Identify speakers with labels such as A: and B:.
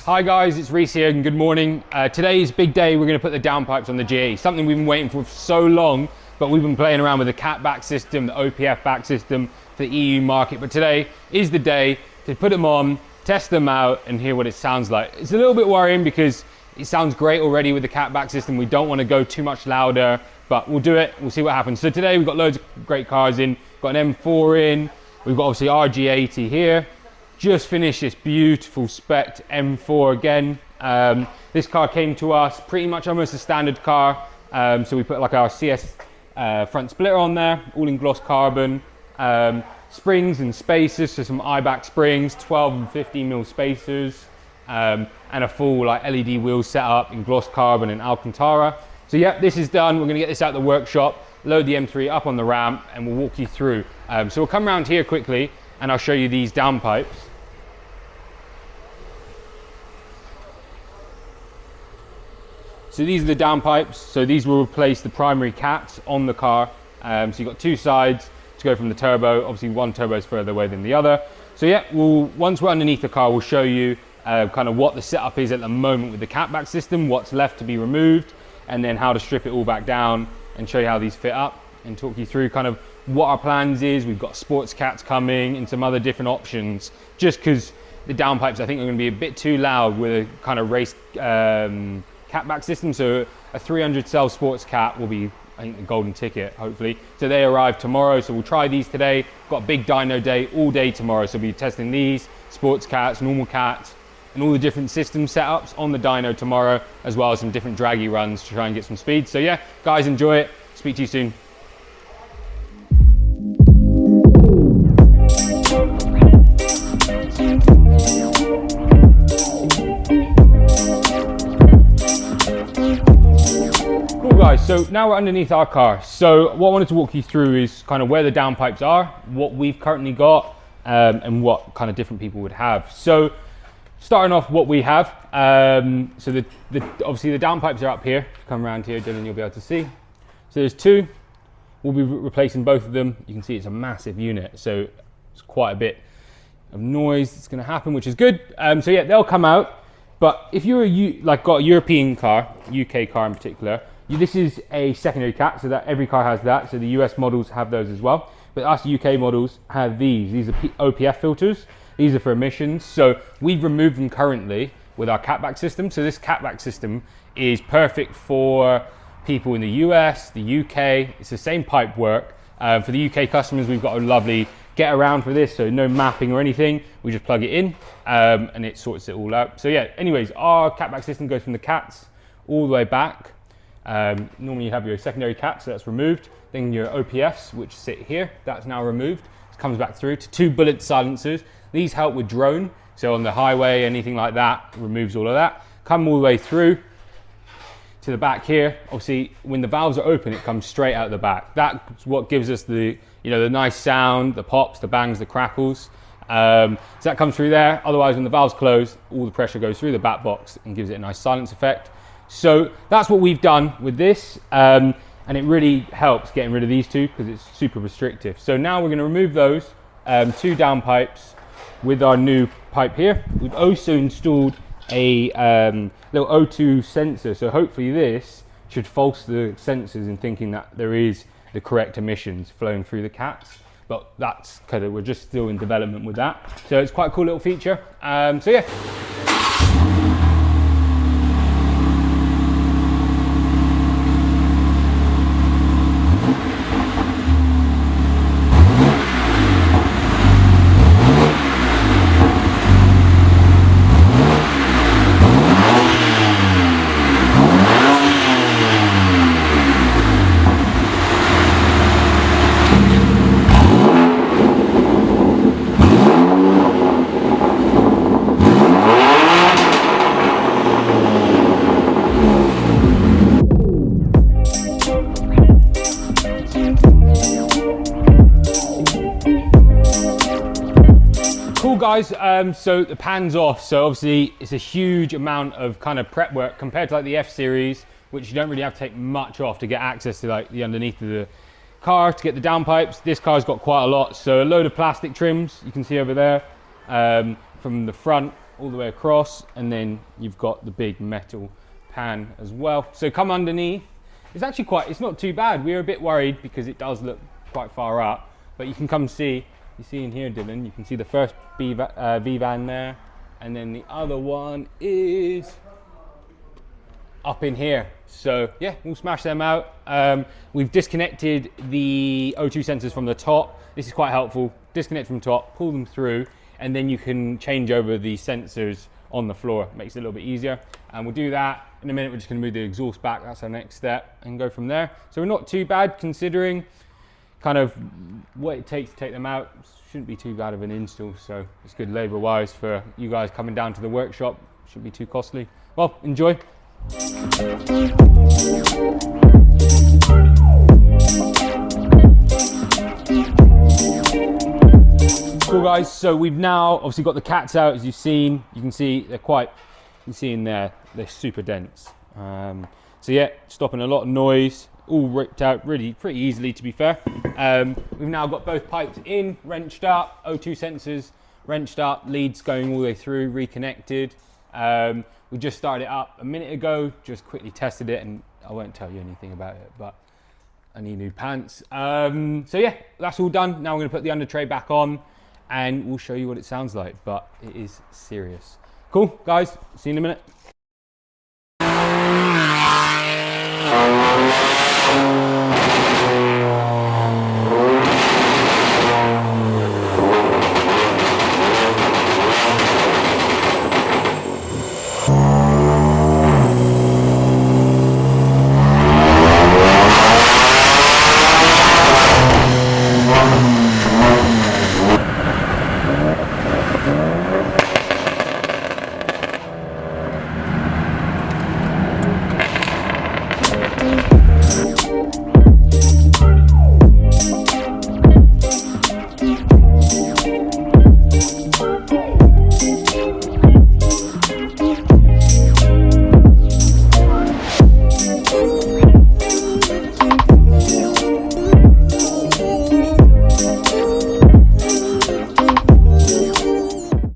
A: Hi guys, it's Reese here and good morning. Today's big day. We're going to put the downpipes on the G80, something we've been waiting for so long, but we've been playing around with the cat back system, the OPF back system for the EU market. But today is the day to put them on, test them out and hear what it sounds like. It's a little bit worrying because it sounds great already with the cat back system. We don't want to go too much louder, but we'll do it. We'll see what happens. So today we've got loads of great cars in. We've got an M4 in. We've got obviously our G80 here. Just finished this beautiful spec M4 again. This car came to us pretty much almost a standard car. So we put like our CS front splitter on there, all in gloss carbon. Springs and spacers, so some I-back springs, 12 and 15 mil spacers, and a full like LED wheel setup in gloss carbon and Alcantara. So yeah, this is done. We're gonna get this out of the workshop, load the M3 up on the ramp, and we'll walk you through. So we'll come around here quickly and I'll show you these downpipes. So these are the downpipes. So these will replace the primary cats on the car. So you've got two sides to go from the turbo. Obviously one turbo is further away than the other. So yeah, once we're underneath the car, we'll show you kind of what the setup is at the moment with the catback system, what's left to be removed, and then how to strip it all back down and show you how these fit up and talk you through kind of what our plans is. We've got sports cats coming and some other different options, just because the downpipes I think are going to be a bit too loud with a kind of race catback system. So a 300 cell sports cat will be, I think, the golden ticket, hopefully. So they arrive tomorrow. So we'll try these today. Got a big dyno day all day tomorrow. So we'll be testing these sports cats, normal cats, and all the different system setups on the dyno tomorrow, as well as some different draggy runs to try and get some speed. So yeah, guys, enjoy it. Speak to you soon. Guys, so now we're underneath our car. So what I wanted to walk you through is kind of where the downpipes are, what we've currently got, and what kind of different people would have. So starting off what we have, so obviously the downpipes are up here. Come around here, Dylan, you'll be able to see. So there's two. We'll be replacing both of them. You can see it's a massive unit, so it's quite a bit of noise that's going to happen, which is good. So yeah, they'll come out. But if you're got a European car, UK car in particular, this is a secondary cat, so that every car has that. So the US models have those as well. But us UK models have these. These are OPF filters. These are for emissions. So we've removed them currently with our catback system. So this catback system is perfect for people in the US, the UK. It's the same pipe work. For the UK customers, we've got a lovely get around for this. So no mapping or anything. We just plug it in and it sorts it all out. So yeah, anyways, our catback system goes from the cats all the way back. Normally you have your secondary cat, so that's removed. Then your OPFs, which sit here, that's now removed. It comes back through to two bullet silencers. These help with drone, so on the highway, anything like that, removes all of that. Come all the way through to the back here. Obviously, when the valves are open, it comes straight out the back. That's what gives us the nice sound, the pops, the bangs, the crackles. So that comes through there. Otherwise, when the valves close, all the pressure goes through the back box and gives it a nice silence effect. So that's what we've done with this, and it really helps getting rid of these two because it's super restrictive. So now we're going to remove those two downpipes with our new pipe here. We've also installed a little O2 sensor, so hopefully this should false the sensors in thinking that there is the correct emissions flowing through the cats. But that's kind of, we're just still in development with that. So it's quite a cool little feature. So yeah. Cool guys, so the pan's off, so obviously it's a huge amount of kind of prep work compared to like the F series, which you don't really have to take much off to get access to like the underneath of the car to get the downpipes. This car's got quite a lot, so a load of plastic trims you can see over there from the front all the way across, and then you've got the big metal pan as well. So come underneath, it's not too bad. We were a bit worried because it does look quite far up, but you can come see, you see in here, Dylan, you can see the first V-van there, and then the other one is up in here. So yeah, we'll smash them out. We've disconnected the O2 sensors from the top. This is quite helpful. Disconnect from top, pull them through, and then you can change over the sensors on the floor. Makes it a little bit easier. And we'll do that in a minute. We're just going to move the exhaust back. That's our next step, and go from there. So we're not too bad considering kind of what it takes to take them out. Shouldn't be too bad of an install. So it's good labor wise for you guys coming down to the workshop. Shouldn't be too costly. Well, enjoy. Cool guys, so we've now obviously got the cats out, as you've seen. You can see you can see in there, they're super dense. So yeah, stopping a lot of noise, all ripped out really pretty easily, to be fair. We've now got both pipes in, wrenched up, O2 sensors wrenched up, leads going all the way through, reconnected. We just started it up a minute ago, just quickly tested it, and I won't tell you anything about it, but I need new pants. So yeah, that's all done. Now we're gonna put the under tray back on, and we'll show you what it sounds like, but it is serious. Cool, guys, see you in a minute.